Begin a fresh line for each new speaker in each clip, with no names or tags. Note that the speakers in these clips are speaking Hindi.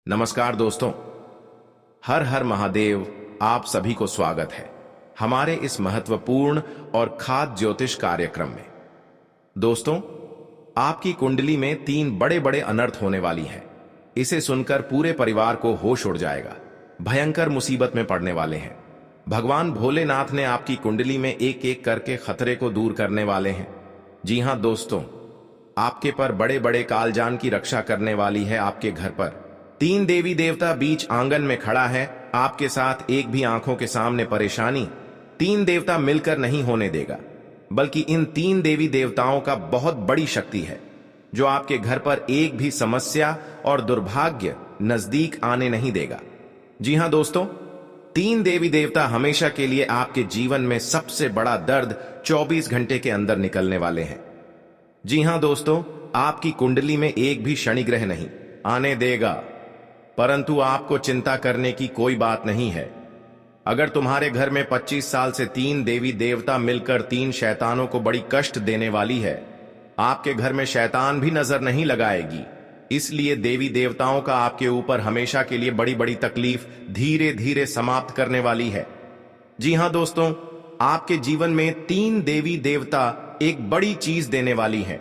नमस्कार दोस्तों, हर हर महादेव। आप सभी को स्वागत है हमारे इस महत्वपूर्ण और खास ज्योतिष कार्यक्रम में। दोस्तों, आपकी कुंडली में 3 बड़े बड़े अनर्थ होने वाली है। इसे सुनकर पूरे परिवार को होश उड़ जाएगा। भयंकर मुसीबत में पड़ने वाले हैं। भगवान भोलेनाथ ने आपकी कुंडली में एक एक करके खतरे को दूर करने वाले हैं। जी हां दोस्तों, आपके पर बड़े बड़े कालजान की रक्षा करने वाली है। आपके घर पर 3 देवी देवता बीच आंगन में खड़ा है। आपके साथ एक भी आंखों के सामने परेशानी 3 देवता मिलकर नहीं होने देगा, बल्कि इन 3 देवी देवताओं का बहुत बड़ी शक्ति है जो आपके घर पर एक भी समस्या और दुर्भाग्य नजदीक आने नहीं देगा। जी हां दोस्तों, 3 देवी देवता हमेशा के लिए आपके जीवन में सबसे बड़ा दर्द 24 घंटे के अंदर निकलने वाले हैं। जी हां दोस्तों, आपकी कुंडली में एक भी शनि ग्रह नहीं आने देगा, परंतु आपको चिंता करने की कोई बात नहीं है। अगर तुम्हारे घर में 25 साल से 3 देवी देवता मिलकर 3 शैतानों को बड़ी कष्ट देने वाली है, आपके घर में शैतान भी नजर नहीं लगाएगी। इसलिए देवी देवताओं का आपके ऊपर हमेशा के लिए बड़ी बड़ी तकलीफ धीरे धीरे समाप्त करने वाली है। जी हां दोस्तों, आपके जीवन में 3 देवी देवता एक बड़ी चीज देने वाली है।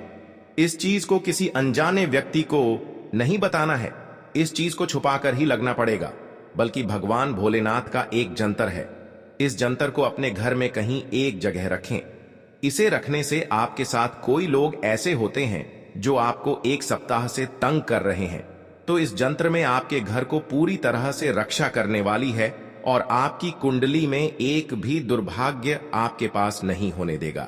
इस चीज को किसी अनजाने व्यक्ति को नहीं बताना है। इस चीज को छुपाकर ही लगना पड़ेगा, बल्कि भगवान भोलेनाथ का एक जंतर है। इस जंतर को अपने घर में कहीं एक जगह रखें। इसे रखने से आपके साथ कोई लोग ऐसे होते हैं जो आपको 1 सप्ताह से तंग कर रहे हैं, तो इस जंत्र में आपके घर को पूरी तरह से रक्षा करने वाली है और आपकी कुंडली में एक भी दुर्भाग्य आपके पास नहीं होने देगा।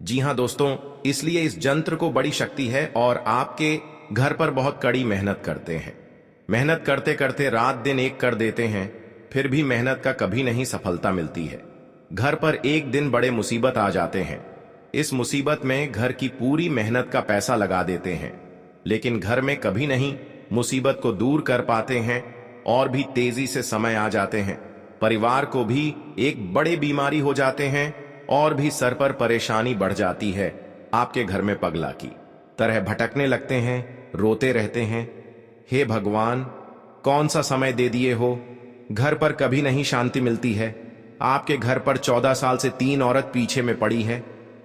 जी हां दोस्तों, इसलिए इस जंत्र को बड़ी शक्ति है और आपके घर पर बहुत कड़ी मेहनत करते हैं। मेहनत करते करते रात दिन एक कर देते हैं, फिर भी मेहनत का कभी नहीं सफलता मिलती है। घर पर एक दिन बड़े मुसीबत आ जाते हैं। इस मुसीबत में घर की पूरी मेहनत का पैसा लगा देते हैं, लेकिन घर में कभी नहीं मुसीबत को दूर कर पाते हैं और भी तेजी से समय आ जाते हैं। परिवार को भी एक बड़े बीमारी हो जाते हैं और भी सर पर परेशानी बढ़ जाती है। आपके घर में पगला की तरह भटकने लगते हैं, रोते रहते हैं, हे भगवान कौन सा समय दे दिए हो। घर पर कभी नहीं शांति मिलती है। आपके घर पर 14 साल से 3 औरत पीछे में पड़ी है।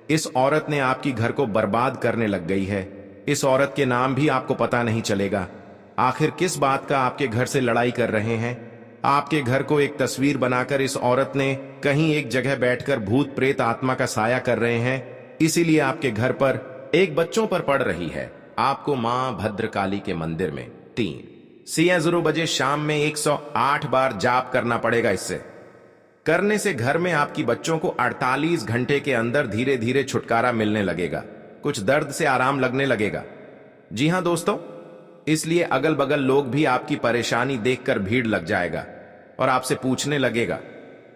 इस औरत ने आपकी घर को बर्बाद करने लग गई है। इस औरत के नाम भी आपको पता नहीं चलेगा। आखिर किस बात का आपके घर से लड़ाई कर रहे हैं। आपके घर को एक तस्वीर बनाकर इस औरत ने कहीं एक जगह बैठकर भूत प्रेत आत्मा का साया कर रहे हैं। इसीलिए आपके घर पर एक बच्चों पर पड़ रही है। आपको मां भद्रकाली के मंदिर में 3 बजे शाम में 108 बार जाप करना पड़ेगा। इससे करने से घर में आपकी बच्चों को 48 घंटे के अंदर धीरे धीरे छुटकारा मिलने लगेगा। कुछ दर्द से आराम लगने लगेगा। जी हां दोस्तों, इसलिए अगल बगल लोग भी आपकी परेशानी देखकर भीड़ लग जाएगा और आपसे पूछने लगेगा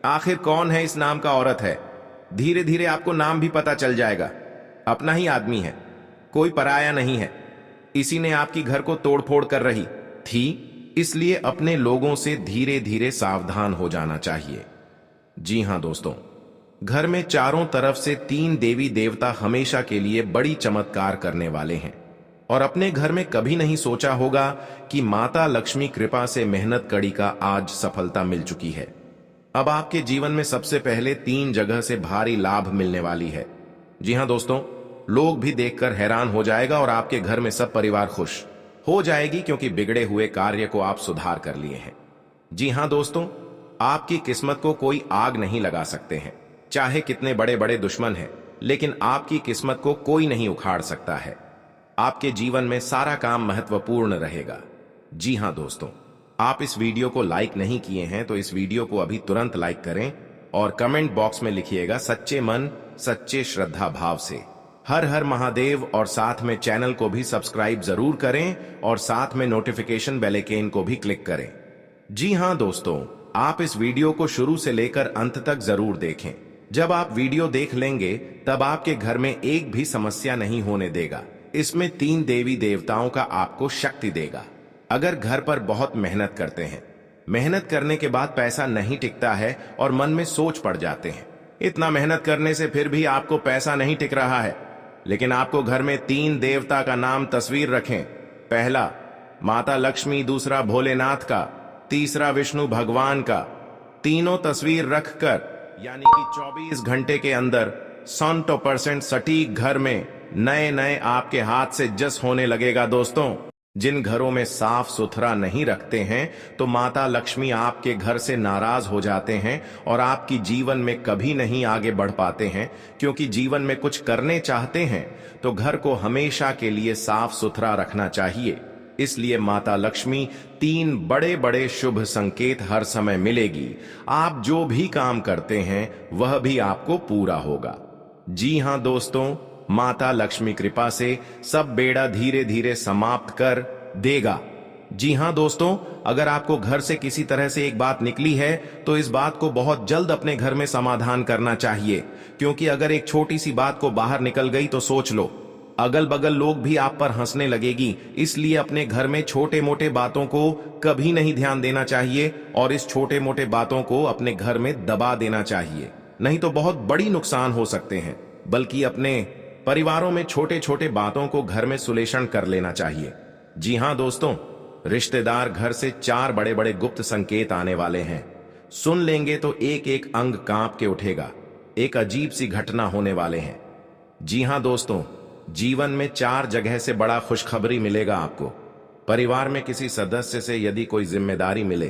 आखिर कौन है इस नाम का औरत है। धीरे धीरे आपको नाम भी पता चल जाएगा। अपना ही आदमी है, कोई पराया नहीं है। इसी ने आपकी घर को तोड़फोड़ कर रही थी, इसलिए अपने लोगों से धीरे धीरे सावधान हो जाना चाहिए। जी हां दोस्तों, घर में चारों तरफ से 3 देवी देवता हमेशा के लिए बड़ी चमत्कार करने वाले हैं और अपने घर में कभी नहीं सोचा होगा कि माता लक्ष्मी कृपा से मेहनत कड़ी का आज सफलता मिल चुकी है। अब आपके जीवन में सबसे पहले 3 जगह से भारी लाभ मिलने वाली है। जी हां दोस्तों, लोग भी देखकर हैरान हो जाएगा और आपके घर में सब परिवार खुश हो जाएगी, क्योंकि बिगड़े हुए कार्य को आप सुधार कर लिए हैं। जी हां दोस्तों, आपकी किस्मत को कोई आग नहीं लगा सकते हैं, चाहे कितने बड़े बड़े दुश्मन हैं, लेकिन आपकी किस्मत को कोई नहीं उखाड़ सकता है। आपके जीवन में सारा काम महत्वपूर्ण रहेगा। जी हां दोस्तों, आप इस वीडियो को लाइक नहीं किए हैं तो इस वीडियो को अभी तुरंत लाइक करें और कमेंट बॉक्स में लिखिएगा सच्चे मन सच्चे श्रद्धा भाव से हर हर महादेव, और साथ में चैनल को भी सब्सक्राइब जरूर करें और साथ में नोटिफिकेशन बेल आइकन को भी क्लिक करें। जी हां दोस्तों, आप इस वीडियो को शुरू से लेकर अंत तक जरूर देखें। जब आप वीडियो देख लेंगे तब आपके घर में एक भी समस्या नहीं होने देगा। इसमें 3 देवी देवताओं का आपको शक्ति देगा। अगर घर पर बहुत मेहनत करते हैं, मेहनत करने के बाद पैसा नहीं टिकता है और मन में सोच पड़ जाते हैं इतना मेहनत करने से फिर भी आपको पैसा नहीं टिक रहा है, लेकिन आपको घर में 3 देवता का नाम तस्वीर रखें। पहला माता लक्ष्मी, दूसरा भोलेनाथ का, तीसरा विष्णु भगवान का, तीनों तस्वीर रखकर यानी कि 24 घंटे के अंदर 100% सटीक घर में नए नए आपके हाथ से जस होने लगेगा। दोस्तों, जिन घरों में साफ सुथरा नहीं रखते हैं तो माता लक्ष्मी आपके घर से नाराज हो जाते हैं और आपकी जीवन में कभी नहीं आगे बढ़ पाते हैं, क्योंकि जीवन में कुछ करने चाहते हैं तो घर को हमेशा के लिए साफ सुथरा रखना चाहिए। इसलिए माता लक्ष्मी 3 बड़े बड़े शुभ संकेत हर समय मिलेगी। आप जो भी काम करते हैं वह भी आपको पूरा होगा। जी हां दोस्तों, माता लक्ष्मी कृपा से सब बेड़ा धीरे धीरे समाप्त कर देगा। जी हां दोस्तों, अगर आपको घर से किसी तरह से एक बात निकली है तो इस बात को बहुत जल्द अपने घर में समाधान करना चाहिए, क्योंकि अगर एक छोटी सी बात को बाहर निकल गई तो सोच लो, अगल बगल लोग भी आप पर हंसने लगेगी। इसलिए अपने घर में छोटे मोटे बातों को कभी नहीं ध्यान देना चाहिए और इस छोटे मोटे बातों को अपने घर में दबा देना चाहिए, नहीं तो बहुत बड़ी नुकसान हो सकते हैं। बल्कि अपने परिवारों में छोटे छोटे बातों को घर में सुलेशन कर लेना चाहिए। जी हां दोस्तों, रिश्तेदार घर से 4 बड़े बड़े गुप्त संकेत आने वाले हैं। सुन लेंगे तो एक एक अंग कांप के उठेगा। एक अजीब सी घटना होने वाले हैं। जी हां दोस्तों, जीवन में 4 जगह से बड़ा खुशखबरी मिलेगा आपको। परिवार में किसी सदस्य से यदि कोई जिम्मेदारी मिले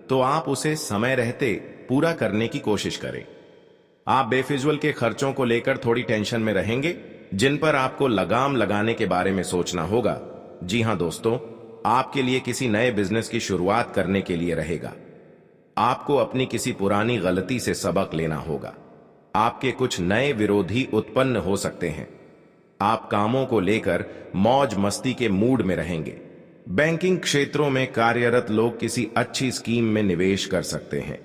तो आप उसे समय रहते पूरा करने की कोशिश करें। आप बेफिजुल के खर्चों को लेकर थोड़ी टेंशन में रहेंगे, जिन पर आपको लगाम लगाने के बारे में सोचना होगा। जी हां दोस्तों, आपके लिए किसी नए बिजनेस की शुरुआत करने के लिए रहेगा। आपको अपनी किसी पुरानी गलती से सबक लेना होगा। आपके कुछ नए विरोधी उत्पन्न हो सकते हैं। आप कामों को लेकर मौज मस्ती के मूड में रहेंगे। बैंकिंग क्षेत्रों में कार्यरत लोग किसी अच्छी स्कीम में निवेश कर सकते हैं।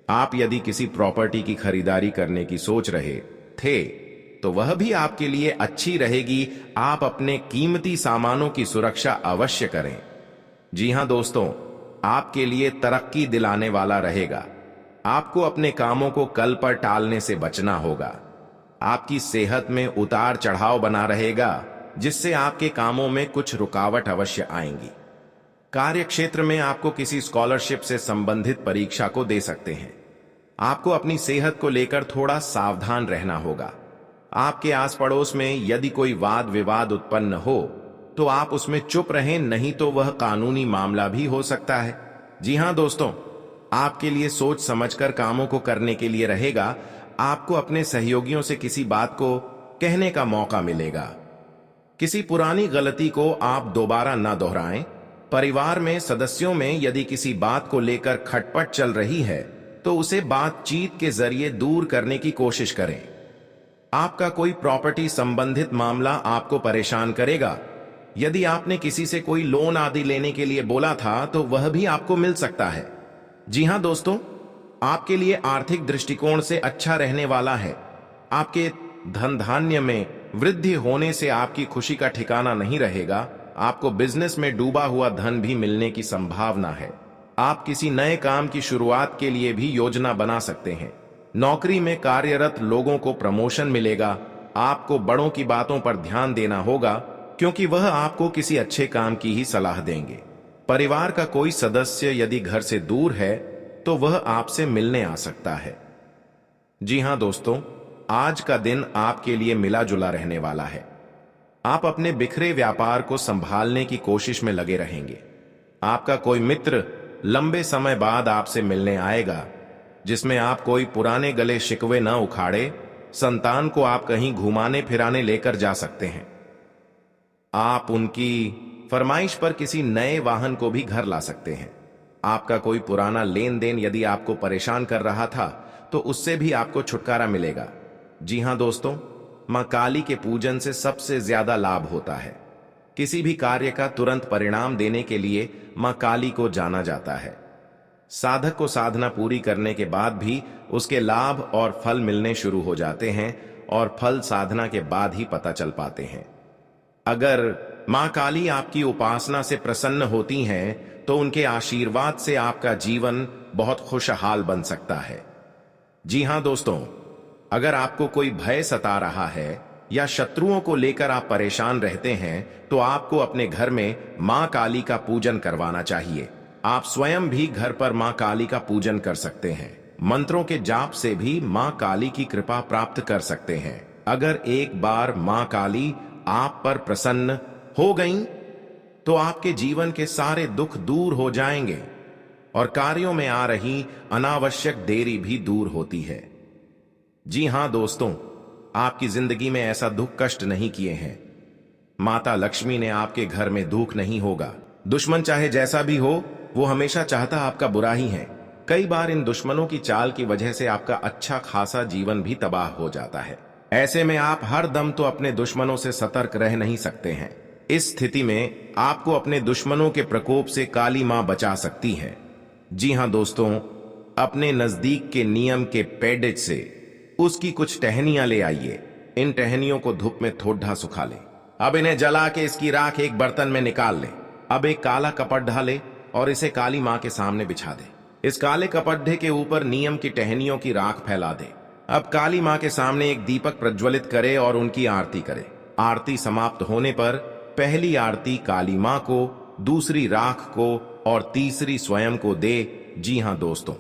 आप यदि किसी प्रॉपर्टी की खरीदारी करने की सोच रहे थे तो वह भी आपके लिए अच्छी रहेगी। आप अपने कीमती सामानों की सुरक्षा अवश्य करें। जी हां दोस्तों, आपके लिए तरक्की दिलाने वाला रहेगा। आपको अपने कामों को कल पर टालने से बचना होगा। आपकी सेहत में उतार चढ़ाव बना रहेगा, जिससे आपके कामों में कुछ रुकावट अवश्य आएंगी। कार्य क्षेत्र में आपको किसी स्कॉलरशिप से संबंधित परीक्षा को दे सकते हैं। आपको अपनी सेहत को लेकर थोड़ा सावधान रहना होगा। आपके आस पड़ोस में यदि कोई वाद विवाद उत्पन्न हो तो आप उसमें चुप रहें, नहीं तो वह कानूनी मामला भी हो सकता है। जी हां दोस्तों, आपके लिए सोच समझकर कामों को करने के लिए रहेगा। आपको अपने सहयोगियों से किसी बात को कहने का मौका मिलेगा। किसी पुरानी गलती को आप दोबारा न दोहराएं। परिवार में सदस्यों में यदि किसी बात को लेकर खटपट चल रही है तो उसे बातचीत के जरिए दूर करने की कोशिश करें। आपका कोई प्रॉपर्टी संबंधित मामला आपको परेशान करेगा। यदि आपने किसी से कोई लोन आदि लेने के लिए बोला था तो वह भी आपको मिल सकता है। जी हां दोस्तों, आपके लिए आर्थिक दृष्टिकोण से अच्छा रहने वाला है। आपके धन धान्य में वृद्धि होने से आपकी खुशी का ठिकाना नहीं रहेगा। आपको बिजनेस में डूबा हुआ धन भी मिलने की संभावना है। आप किसी नए काम की शुरुआत के लिए भी योजना बना सकते हैं। नौकरी में कार्यरत लोगों को प्रमोशन मिलेगा। आपको बड़ों की बातों पर ध्यान देना होगा, क्योंकि वह आपको किसी अच्छे काम की ही सलाह देंगे। परिवार का कोई सदस्य यदि घर से दूर है तो वह आपसे मिलने आ सकता है। जी हां दोस्तों, आज का दिन आपके लिए मिला जुला रहने वाला है। आप अपने बिखरे व्यापार को संभालने की कोशिश में लगे रहेंगे। आपका कोई मित्र लंबे समय बाद आपसे मिलने आएगा, जिसमें आप कोई पुराने गले शिकवे न उखाड़े। संतान को आप कहीं घुमाने फिराने लेकर जा सकते हैं। आप उनकी फरमाइश पर किसी नए वाहन को भी घर ला सकते हैं। आपका कोई पुराना लेन देन यदि आपको परेशान कर रहा था तो उससे भी आपको छुटकारा मिलेगा। जी हां दोस्तों, मां काली के पूजन से सबसे ज्यादा लाभ होता है। किसी भी कार्य का तुरंत परिणाम देने के लिए मां काली को जाना जाता है। साधक को साधना पूरी करने के बाद भी उसके लाभ और फल मिलने शुरू हो जाते हैं और फल साधना के बाद ही पता चल पाते हैं। अगर मां काली आपकी उपासना से प्रसन्न होती हैं तो उनके आशीर्वाद से आपका जीवन बहुत खुशहाल बन सकता है। जी हां दोस्तों, अगर आपको कोई भय सता रहा है या शत्रुओं को लेकर आप परेशान रहते हैं तो आपको अपने घर में मां काली का पूजन करवाना चाहिए। आप स्वयं भी घर पर मां काली का पूजन कर सकते हैं। मंत्रों के जाप से भी मां काली की कृपा प्राप्त कर सकते हैं। अगर एक बार मां काली आप पर प्रसन्न हो गईं, तो आपके जीवन के सारे दुख दूर हो जाएंगे और कार्यों में आ रही अनावश्यक देरी भी दूर होती है। जी हां दोस्तों, आपकी जिंदगी में ऐसा दुख कष्ट नहीं किए हैं। माता लक्ष्मी ने आपके घर में दुख नहीं होगा। दुश्मन चाहे जैसा भी हो, वो हमेशा चाहता आपका बुरा ही है। कई बार इन दुश्मनों की चाल की वजह से आपका अच्छा खासा जीवन भी तबाह हो जाता है। ऐसे में आप हर दम तो अपने दुश्मनों से सतर्क रह नहीं सकते हैं। इस स्थिति में आपको अपने दुश्मनों के प्रकोप से काली मां बचा सकती है। जी हां दोस्तों, अपने नजदीक के नियम के पेडेज से उसकी कुछ टहनियां ले आइए। इन टहनियों को धूप में थोड़ा सुखा ले। अब इन्हें जला के इसकी राख एक बर्तन में निकाल ले। अब एक काला कपट ढाले और इसे काली मां के सामने बिछा दे। इस काले कपड़े के ऊपर नियम की टहनियों की राख फैला दे। अब काली मां के सामने एक दीपक प्रज्वलित करे और उनकी आरती करे। आरती समाप्त होने पर पहली आरती काली मां को, दूसरी राख को और तीसरी स्वयं को दे। जी हां दोस्तों,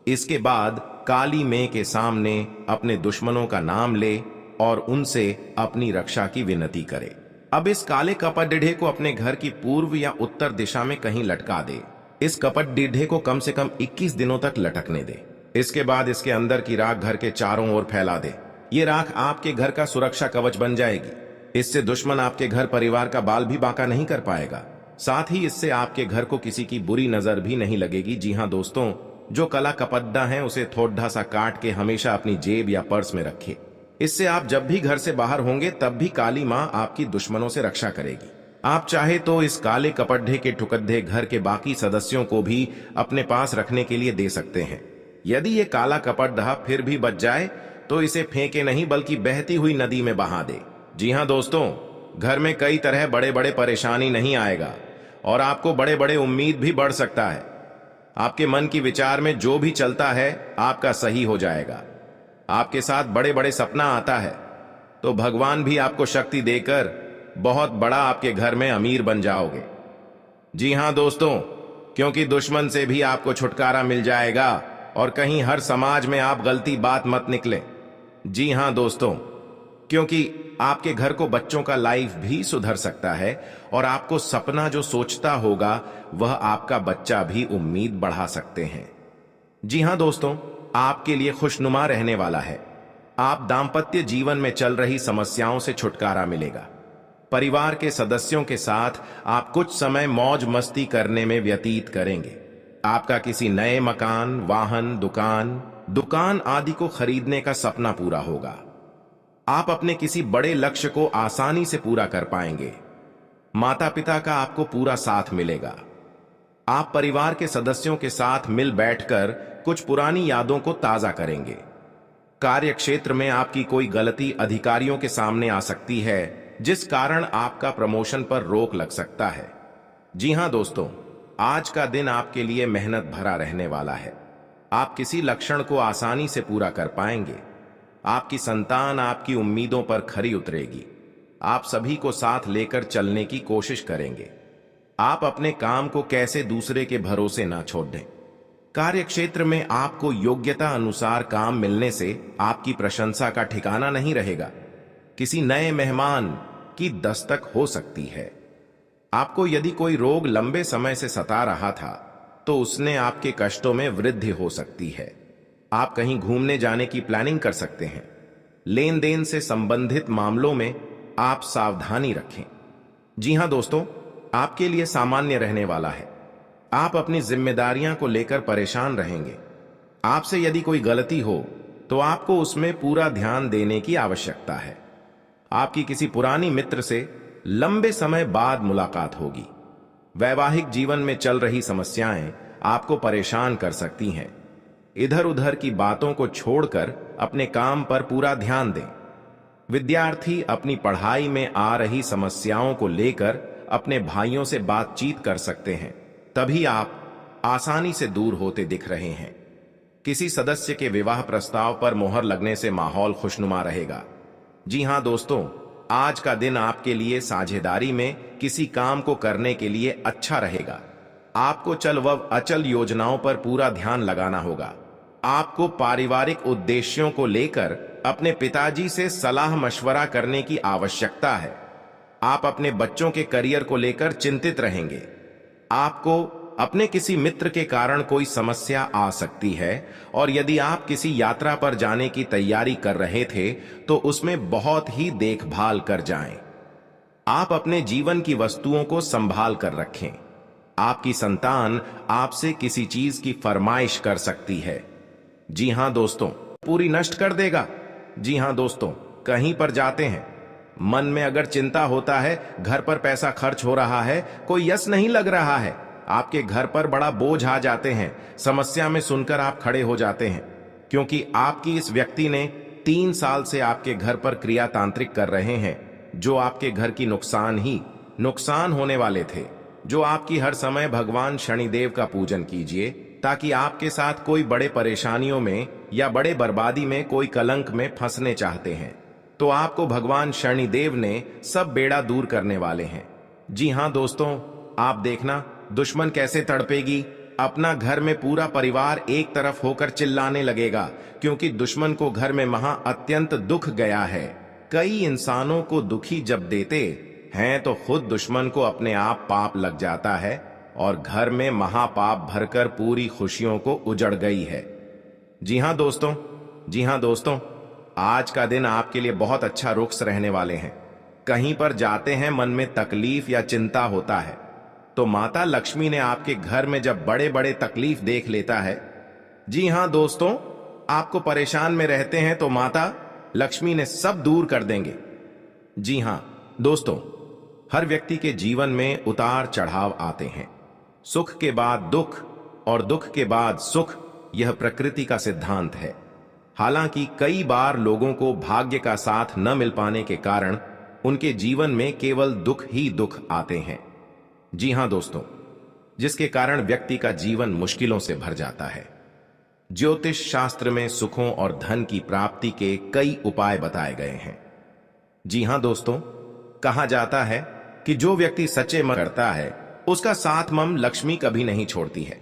इसके बाद काली मां के सामने अपने दुश्मनों का नाम ले और उनसे अपनी रक्षा की विनती करे। अब इस काले कपड़े को अपने घर की पूर्व या उत्तर दिशा में कहीं लटका दे। इस कपड़े को कम से कम 21 दिनों तक लटकने दे। इसके बाद इसके अंदर की राख घर के चारों ओर फैला दे। ये राख आपके घर का सुरक्षा कवच बन जाएगी। इससे दुश्मन आपके घर परिवार का बाल भी बांका नहीं कर पाएगा। साथ ही इससे आपके घर को किसी की बुरी नजर भी नहीं लगेगी। जी हां दोस्तों, जो कला कपड्डा है उसे थोड़ा सा काट के हमेशा अपनी जेब या पर्स में रखे। इससे आप जब भी घर से बाहर होंगे तब भी काली मां आपकी दुश्मनों से रक्षा करेगी। आप चाहे तो इस काले कपड़े के टुकड़े घर के बाकी सदस्यों को भी अपने पास रखने के लिए दे सकते हैं। यदि ये काला कपड़ा फिर भी बच जाए तो इसे फेंके नहीं बल्कि बहती हुई नदी में बहा दे। जी हां दोस्तों, घर में कई तरह बड़े बड़े परेशानी नहीं आएगा और आपको बड़े बड़े उम्मीद भी बढ़ सकता है। आपके मन की विचार में जो भी चलता है आपका सही हो जाएगा। आपके साथ बड़े बड़े सपना आता है तो भगवान भी आपको शक्ति देकर बहुत बड़ा आपके घर में अमीर बन जाओगे। जी हां दोस्तों, क्योंकि दुश्मन से भी आपको छुटकारा मिल जाएगा और कहीं हर समाज में आप गलती बात मत निकले। जी हां दोस्तों, क्योंकि आपके घर को बच्चों का लाइफ भी सुधर सकता है और आपको सपना जो सोचता होगा वह आपका बच्चा भी उम्मीद बढ़ा सकते हैं। जी हां दोस्तों, आपके लिए खुशनुमा रहने वाला है। आप दांपत्य जीवन में चल रही समस्याओं से छुटकारा मिलेगा। परिवार के सदस्यों के साथ आप कुछ समय मौज मस्ती करने में व्यतीत करेंगे। आपका किसी नए मकान, वाहन, दुकान आदि को खरीदने का सपना पूरा होगा। आप अपने किसी बड़े लक्ष्य को आसानी से पूरा कर पाएंगे। माता पिता का आपको पूरा साथ मिलेगा। आप परिवार के सदस्यों के साथ मिल बैठकर कुछ पुरानी यादों को ताजा करेंगे। कार्य क्षेत्र में आपकी कोई गलती अधिकारियों के सामने आ सकती है जिस कारण आपका प्रमोशन पर रोक लग सकता है। जी हां दोस्तों, आज का दिन आपके लिए मेहनत भरा रहने वाला है। आप किसी लक्ष्य को आसानी से पूरा कर पाएंगे। आपकी संतान आपकी उम्मीदों पर खरी उतरेगी। आप सभी को साथ लेकर चलने की कोशिश करेंगे। आप अपने काम को कैसे दूसरे के भरोसे ना छोड़ दें। कार्य क्षेत्र में आपको योग्यता अनुसार काम मिलने से आपकी प्रशंसा का ठिकाना नहीं रहेगा। किसी नए मेहमान की दस्तक हो सकती है। आपको यदि कोई रोग लंबे समय से सता रहा था तो उसने आपके कष्टों में वृद्धि हो सकती है। आप कहीं घूमने जाने की प्लानिंग कर सकते हैं। लेन देन से संबंधित मामलों में आप सावधानी रखें। जी हां दोस्तों, आपके लिए सामान्य रहने वाला है। आप अपनी जिम्मेदारियां को लेकर परेशान रहेंगे। आपसे यदि कोई गलती हो तो आपको उसमें पूरा ध्यान देने की आवश्यकता है। आपकी किसी पुरानी मित्र से लंबे समय बाद मुलाकात होगी। वैवाहिक जीवन में चल रही समस्याएं आपको परेशान कर सकती हैं। इधर उधर की बातों को छोड़कर अपने काम पर पूरा ध्यान दें। विद्यार्थी अपनी पढ़ाई में आ रही समस्याओं को लेकर अपने भाइयों से बातचीत कर सकते हैं। तभी आप आसानी से दूर होते दिख रहे हैं। किसी सदस्य के विवाह प्रस्ताव पर मोहर लगने से माहौल खुशनुमा रहेगा। जी हाँ दोस्तों, आज का दिन आपके लिए साझेदारी में किसी काम को करने के लिए अच्छा रहेगा। आपको चल व अचल योजनाओं पर पूरा ध्यान लगाना होगा। आपको पारिवारिक उद्देश्यों को लेकर अपने पिताजी से सलाह मशवरा करने की आवश्यकता है। आप अपने बच्चों के करियर को लेकर चिंतित रहेंगे। आपको अपने किसी मित्र के कारण कोई समस्या आ सकती है और यदि आप किसी यात्रा पर जाने की तैयारी कर रहे थे तो उसमें बहुत ही देखभाल कर जाएं। आप अपने जीवन की वस्तुओं को संभाल कर रखें। आपकी संतान आपसे किसी चीज की फरमाइश कर सकती है। जी हां दोस्तों, पूरी नष्ट कर देगा। जी हां दोस्तों, कहीं पर जाते हैं, मन में अगर चिंता होता है, घर पर पैसा खर्च हो रहा है, कोई यश नहीं लग रहा है, आपके घर पर बड़ा बोझ आ जाते हैं, समस्या में सुनकर आप खड़े हो जाते हैं, क्योंकि आपकी इस व्यक्ति ने 3 साल से आपके घर पर क्रिया तांत्रिक कर रहे हैं, जो आपके घर की नुकसान होने वाले थे। जो आपकी हर समय भगवान शनिदेव का पूजन कीजिए, ताकि आपके साथ कोई बड़े परेशानियों में या बड़े बर्बादी में, कोई कलंक में फंसने चाहते हैं तो आपको भगवान शनिदेव ने सब बेड़ा दूर करने वाले हैं। जी हां दोस्तों, आप देखना दुश्मन कैसे तड़पेगी। अपना घर में पूरा परिवार एक तरफ होकर चिल्लाने लगेगा, क्योंकि दुश्मन को घर में अत्यंत दुख गया है। कई इंसानों को दुखी जब देते हैं तो खुद दुश्मन को अपने आप पाप लग जाता है और घर में महापाप भरकर पूरी खुशियों को उजड़ गई है। जी हां दोस्तों, आज का दिन आपके लिए बहुत अच्छा रुख रहने वाले हैं। कहीं पर जाते हैं, मन में तकलीफ या चिंता होता है तो माता लक्ष्मी ने आपके घर में जब बड़े बड़े तकलीफ देख लेता है, जी हां दोस्तों, आपको परेशान में रहते हैं तो माता लक्ष्मी ने सब दूर कर देंगे। जी हां दोस्तों, हर व्यक्ति के जीवन में उतार चढ़ाव आते हैं। सुख के बाद दुख और दुख के बाद सुख, यह प्रकृति का सिद्धांत है। हालांकि कई बार लोगों को भाग्य का साथ न मिल पाने के कारण उनके जीवन में केवल दुख ही दुख आते हैं। जी हां दोस्तों, जिसके कारण व्यक्ति का जीवन मुश्किलों से भर जाता है। ज्योतिष शास्त्र में सुखों और धन की प्राप्ति के कई उपाय बताए गए हैं। जी हां दोस्तों, कहा जाता है कि जो व्यक्ति सच्चे मन करता है उसका साथ मम लक्ष्मी कभी नहीं छोड़ती है।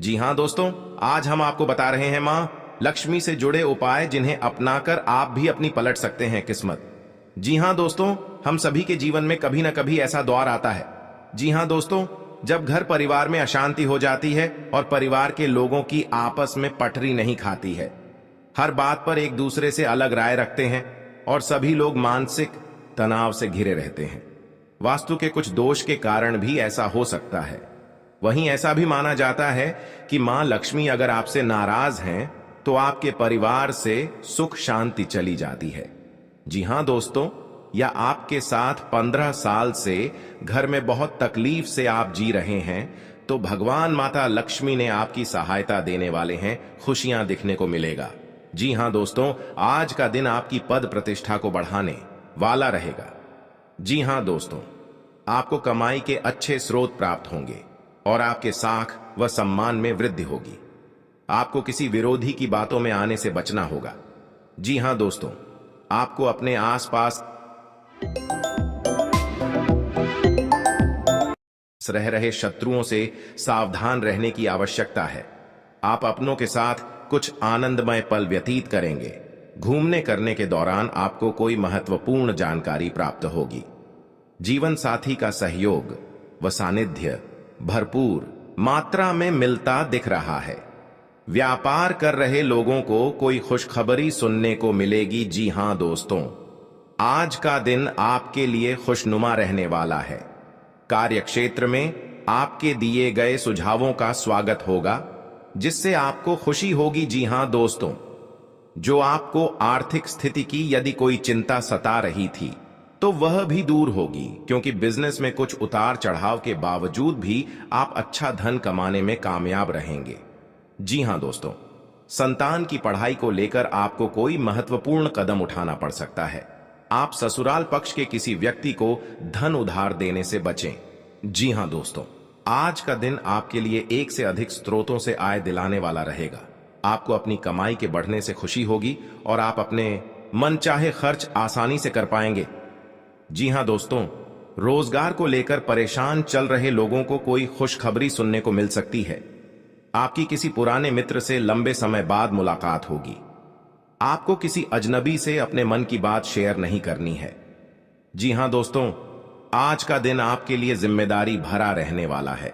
जी हां दोस्तों, आज हम आपको बता रहे हैं मां लक्ष्मी से जुड़े उपाय, जिन्हें अपनाकर आप भी अपनी पलट सकते हैं किस्मत। जी हां दोस्तों, हम सभी के जीवन में कभी ना कभी ऐसा दौर आता है। जी हां दोस्तों, जब घर परिवार में अशांति हो जाती है और परिवार के लोगों की आपस में पटरी नहीं खाती है, हर बात पर एक दूसरे से अलग राय रखते हैं और सभी लोग मानसिक तनाव से घिरे रहते हैं। वास्तु के कुछ दोष के कारण भी ऐसा हो सकता है। वहीं ऐसा भी माना जाता है कि मां लक्ष्मी अगर आपसे नाराज हैं तो आपके परिवार से सुख शांति चली जाती है। जी हां दोस्तों, या आपके साथ 15 साल से घर में बहुत तकलीफ से आप जी रहे हैं तो भगवान माता लक्ष्मी ने आपकी सहायता देने वाले हैं, खुशियां दिखने को मिलेगा। जी हां दोस्तों, आज का दिन आपकी पद प्रतिष्ठा को बढ़ाने वाला रहेगा। जी हां दोस्तों, आपको कमाई के अच्छे स्रोत प्राप्त होंगे और आपके साख व सम्मान में वृद्धि होगी। आपको किसी विरोधी की बातों में आने से बचना होगा। जी हां दोस्तों, आपको अपने आसपास रह रहे शत्रुओं से सावधान रहने की आवश्यकता है। आप अपनों के साथ कुछ आनंदमय पल व्यतीत करेंगे। घूमने करने के दौरान आपको कोई महत्वपूर्ण जानकारी प्राप्त होगी। जीवन साथी का सहयोग व सानिध्य भरपूर मात्रा में मिलता दिख रहा है। व्यापार कर रहे लोगों को कोई खुशखबरी सुनने को मिलेगी। जी हां दोस्तों, आज का दिन आपके लिए खुशनुमा रहने वाला है। कार्य क्षेत्र में आपके दिए गए सुझावों का स्वागत होगा, जिससे आपको खुशी होगी। जी हां दोस्तों, जो आपको आर्थिक स्थिति की यदि कोई चिंता सता रही थी तो वह भी दूर होगी, क्योंकि बिजनेस में कुछ उतार चढ़ाव के बावजूद भी आप अच्छा धन कमाने में कामयाब रहेंगे। जी हां दोस्तों, संतान की पढ़ाई को लेकर आपको कोई महत्वपूर्ण कदम उठाना पड़ सकता है। आप ससुराल पक्ष के किसी व्यक्ति को धन उधार देने से बचें। जी हां दोस्तों, आज का दिन आपके लिए एक से अधिक स्रोतों से आय दिलाने वाला रहेगा। आपको अपनी कमाई के बढ़ने से खुशी होगी और आप अपने मनचाहे खर्च आसानी से कर पाएंगे। जी हां दोस्तों, रोजगार को लेकर परेशान चल रहे लोगों को कोई खुशखबरी सुनने को मिल सकती है। आपकी किसी पुराने मित्र से लंबे समय बाद मुलाकात होगी। आपको किसी अजनबी से अपने मन की बात शेयर नहीं करनी है। जी हां दोस्तों, आज का दिन आपके लिए जिम्मेदारी भरा रहने वाला है।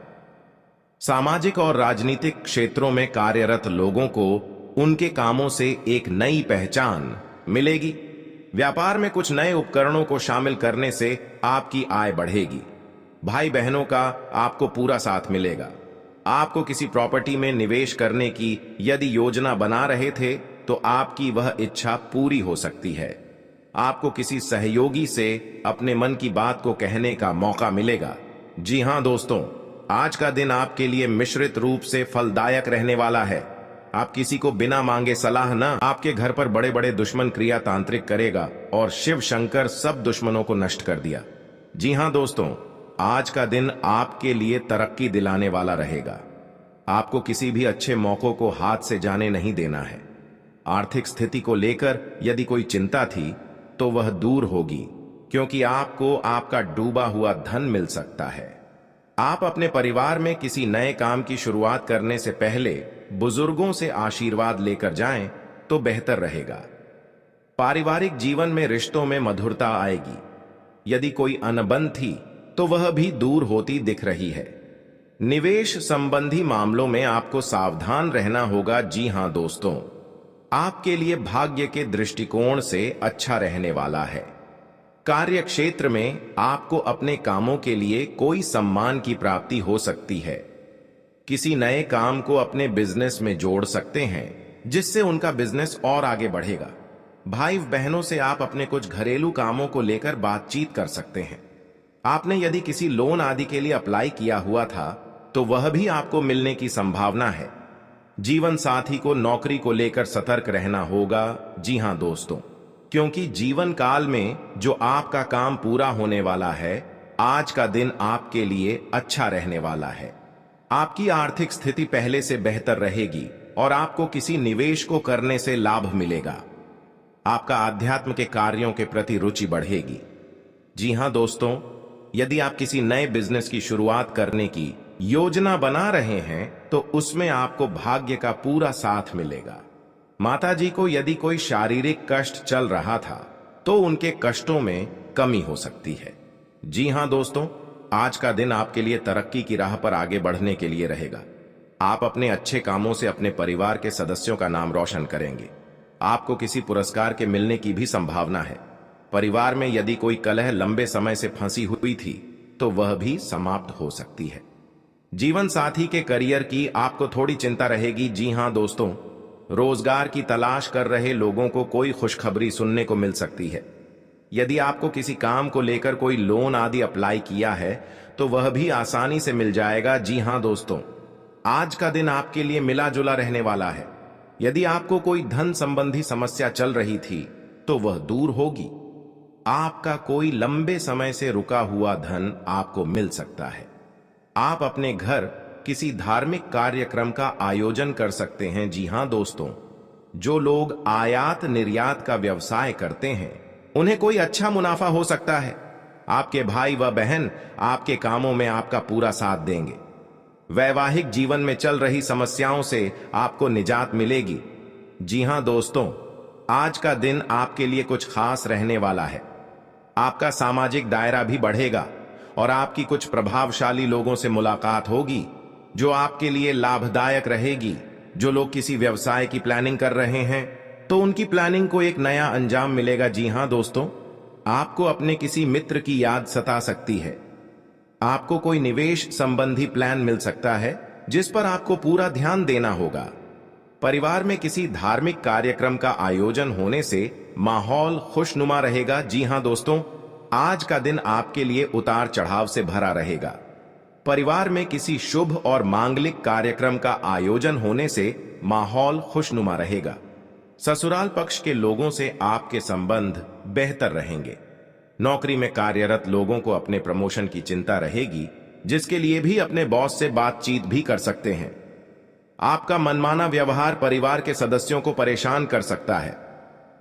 सामाजिक और राजनीतिक क्षेत्रों में कार्यरत लोगों को उनके कामों से एक नई पहचान मिलेगी। व्यापार में कुछ नए उपकरणों को शामिल करने से आपकी आय बढ़ेगी। भाई बहनों का आपको पूरा साथ मिलेगा। आपको किसी प्रॉपर्टी में निवेश करने की यदि योजना बना रहे थे तो आपकी वह इच्छा पूरी हो सकती है। आपको किसी सहयोगी से अपने मन की बात को कहने का मौका मिलेगा। जी हां दोस्तों, आज का दिन आपके लिए मिश्रित रूप से फलदायक रहने वाला है। आप किसी को बिना मांगे सलाह न आपके घर पर बड़े बड़े दुश्मन क्रिया तांत्रिक करेगा और शिव शंकर सब दुश्मनों को नष्ट कर दिया। जी हां दोस्तों, आज का दिन आपके लिए तरक्की दिलाने वाला रहेगा। आपको किसी भी अच्छे मौकों को हाथ से जाने नहीं देना है। आर्थिक स्थिति को लेकर यदि कोई चिंता थी तो वह दूर होगी, क्योंकि आपको आपका डूबा हुआ धन मिल सकता है। आप अपने परिवार में किसी नए काम की शुरुआत करने से पहले बुजुर्गों से आशीर्वाद लेकर जाएं तो बेहतर रहेगा। पारिवारिक जीवन में रिश्तों में मधुरता आएगी। यदि कोई अनबन थी तो वह भी दूर होती दिख रही है। निवेश संबंधी मामलों में आपको सावधान रहना होगा। जी हां दोस्तों, आपके लिए भाग्य के दृष्टिकोण से अच्छा रहने वाला है। कार्य क्षेत्र में आपको अपने कामों के लिए कोई सम्मान की प्राप्ति हो सकती है। किसी नए काम को अपने बिजनेस में जोड़ सकते हैं, जिससे उनका बिजनेस और आगे बढ़ेगा। भाई बहनों से आप अपने कुछ घरेलू कामों को लेकर बातचीत कर सकते हैं। आपने यदि किसी लोन आदि के लिए अप्लाई किया हुआ था तो वह भी आपको मिलने की संभावना है। जीवन साथी को नौकरी को लेकर सतर्क रहना होगा। जी हां दोस्तों, क्योंकि जीवन काल में जो आपका काम पूरा होने वाला है, आज का दिन आपके लिए अच्छा रहने वाला है। आपकी आर्थिक स्थिति पहले से बेहतर रहेगी और आपको किसी निवेश को करने से लाभ मिलेगा। आपका आध्यात्म के कार्यों के प्रति रुचि बढ़ेगी। जी हां दोस्तों, यदि आप किसी नए बिजनेस की शुरुआत करने की योजना बना रहे हैं तो उसमें आपको भाग्य का पूरा साथ मिलेगा। माताजी को यदि कोई शारीरिक कष्ट चल रहा था तो उनके कष्टों में कमी हो सकती है। जी हां दोस्तों, आज का दिन आपके लिए तरक्की की राह पर आगे बढ़ने के लिए रहेगा। आप अपने अच्छे कामों से अपने परिवार के सदस्यों का नाम रोशन करेंगे। आपको किसी पुरस्कार के मिलने की भी संभावना है। परिवार में यदि कोई कलह लंबे समय से फंसी हुई थी तो वह भी समाप्त हो सकती है। जीवन साथी के करियर की आपको थोड़ी चिंता रहेगी। जी हां दोस्तों, रोजगार की तलाश कर रहे लोगों को कोई खुशखबरी सुनने को मिल सकती है। यदि आपको किसी काम को लेकर कोई लोन आदि अप्लाई किया है तो वह भी आसानी से मिल जाएगा। जी हां दोस्तों, आज का दिन आपके लिए मिला जुला रहने वाला है। यदि आपको कोई धन संबंधी समस्या चल रही थी तो वह दूर होगी। आपका कोई लंबे समय से रुका हुआ धन आपको मिल सकता है। आप अपने घर किसी धार्मिक कार्यक्रम का आयोजन कर सकते हैं। जी हां दोस्तों, जो लोग आयात निर्यात का व्यवसाय करते हैं उन्हें कोई अच्छा मुनाफा हो सकता है। आपके भाई व बहन आपके कामों में आपका पूरा साथ देंगे। वैवाहिक जीवन में चल रही समस्याओं से आपको निजात मिलेगी। जी हां दोस्तों, आज का दिन आपके लिए कुछ खास रहने वाला है। आपका सामाजिक दायरा भी बढ़ेगा और आपकी कुछ प्रभावशाली लोगों से मुलाकात होगी जो आपके लिए लाभदायक रहेगी। जो लोग किसी व्यवसाय की प्लानिंग कर रहे हैं तो उनकी प्लानिंग को एक नया अंजाम मिलेगा। जी हां दोस्तों, आपको अपने किसी मित्र की याद सता सकती है। आपको कोई निवेश संबंधी प्लान मिल सकता है जिस पर आपको पूरा ध्यान देना होगा। परिवार में किसी धार्मिक कार्यक्रम का आयोजन होने से माहौल खुशनुमा रहेगा। जी हां दोस्तों, आज का दिन आपके लिए उतार चढ़ाव से भरा रहेगा। परिवार में किसी शुभ और मांगलिक कार्यक्रम का आयोजन होने से माहौल खुशनुमा रहेगा। ससुराल पक्ष के लोगों से आपके संबंध बेहतर रहेंगे। नौकरी में कार्यरत लोगों को अपने प्रमोशन की चिंता रहेगी, जिसके लिए भी अपने बॉस से बातचीत भी कर सकते हैं। आपका मनमाना व्यवहार परिवार के सदस्यों को परेशान कर सकता है।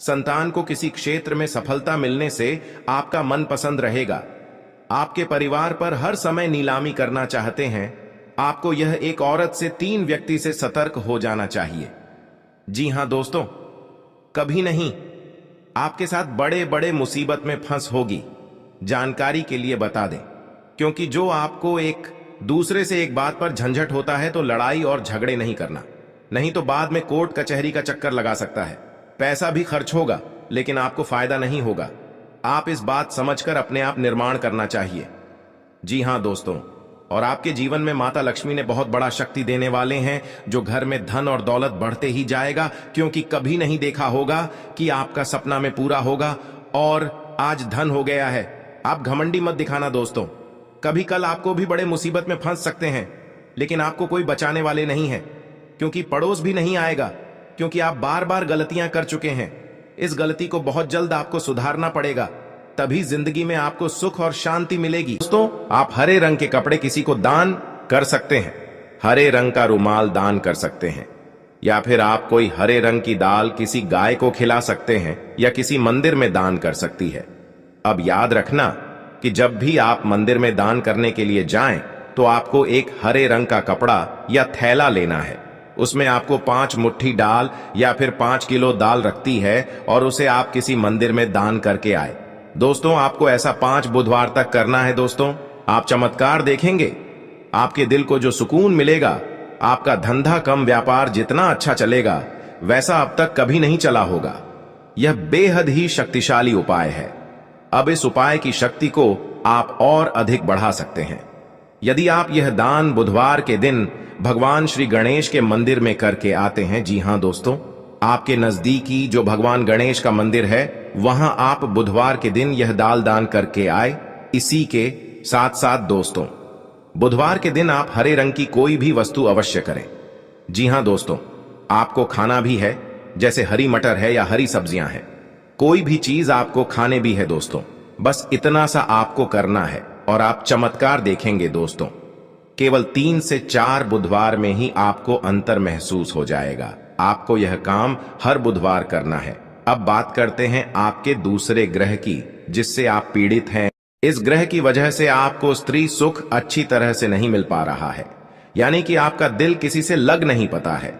संतान को किसी क्षेत्र में सफलता मिलने से आपका मन पसंद रहेगा। आपके परिवार पर हर समय नीलामी करना चाहते हैं। आपको यह एक औरत से 3 व्यक्ति से सतर्क हो जाना चाहिए। जी हां दोस्तों, कभी नहीं, आपके साथ बड़े बड़े मुसीबत में फंस होगी। जानकारी के लिए बता दें, क्योंकि जो आपको एक दूसरे से एक बात पर झंझट होता है तो लड़ाई और झगड़े नहीं करना, नहीं तो बाद में कोर्ट कचहरी का चक्कर लगा सकता है। पैसा भी खर्च होगा लेकिन आपको फायदा नहीं होगा। आप इस बात समझकर अपने आप निर्माण करना चाहिए। जी हां दोस्तों, और आपके जीवन में माता लक्ष्मी ने बहुत बड़ा शक्ति देने वाले हैं, जो घर में धन और दौलत बढ़ते ही जाएगा, क्योंकि कभी नहीं देखा होगा कि आपका सपना में पूरा होगा और आज धन हो गया है। आप घमंडी मत दिखाना दोस्तों। कभी कल आपको भी बड़े मुसीबत में फंस सकते हैं, लेकिन आपको कोई बचाने वाले नहीं है, क्योंकि पड़ोस भी नहीं आएगा, क्योंकि आप बार बार गलतियां कर चुके हैं। इस गलती को बहुत जल्द आपको सुधारना पड़ेगा, तभी जिंदगी में आपको सुख और शांति मिलेगी। दोस्तों, आप हरे रंग के कपड़े किसी को दान कर सकते हैं, हरे रंग का रुमाल दान कर सकते हैं, या फिर आप कोई हरे रंग की दाल किसी गाय को खिला सकते हैं या किसी मंदिर में दान कर सकती है। अब याद रखना कि जब भी आप मंदिर में दान करने के लिए जाएं, तो आपको एक हरे रंग का कपड़ा या थैला लेना है। उसमें आपको 5 मुट्ठी दाल या फिर 5 किलो दाल रखती है और उसे आप किसी मंदिर में दान करके आए। दोस्तों, आपको ऐसा 5 बुधवार तक करना है। दोस्तों, आप चमत्कार देखेंगे। आपके दिल को जो सुकून मिलेगा, आपका धंधा कम व्यापार जितना अच्छा चलेगा वैसा अब तक कभी नहीं चला होगा। यह बेहद ही शक्तिशाली उपाय है। अब इस उपाय की शक्ति को आप और अधिक बढ़ा सकते हैं यदि आप यह दान बुधवार के दिन भगवान श्री गणेश के मंदिर में करके आते हैं। जी हां दोस्तों, आपके नजदीकी जो भगवान गणेश का मंदिर है, वहां आप बुधवार के दिन यह दाल दान करके आए। इसी के साथ साथ दोस्तों, बुधवार के दिन आप हरे रंग की कोई भी वस्तु अवश्य करें। जी हां दोस्तों, आपको खाना भी है, जैसे हरी मटर है या हरी सब्जियां हैं। कोई भी चीज आपको खाने भी है दोस्तों। बस इतना सा आपको करना है और आप चमत्कार देखेंगे दोस्तों। केवल 3 से 4 बुधवार में ही आपको अंतर महसूस हो जाएगा। आपको यह काम हर बुधवार करना है। अब बात करते हैं आपके दूसरे ग्रह की, जिससे आप पीड़ित हैं। इस ग्रह की वजह से आपको स्त्री सुख अच्छी तरह से नहीं मिल पा रहा है, यानी कि आपका दिल किसी से लग नहीं पाता है।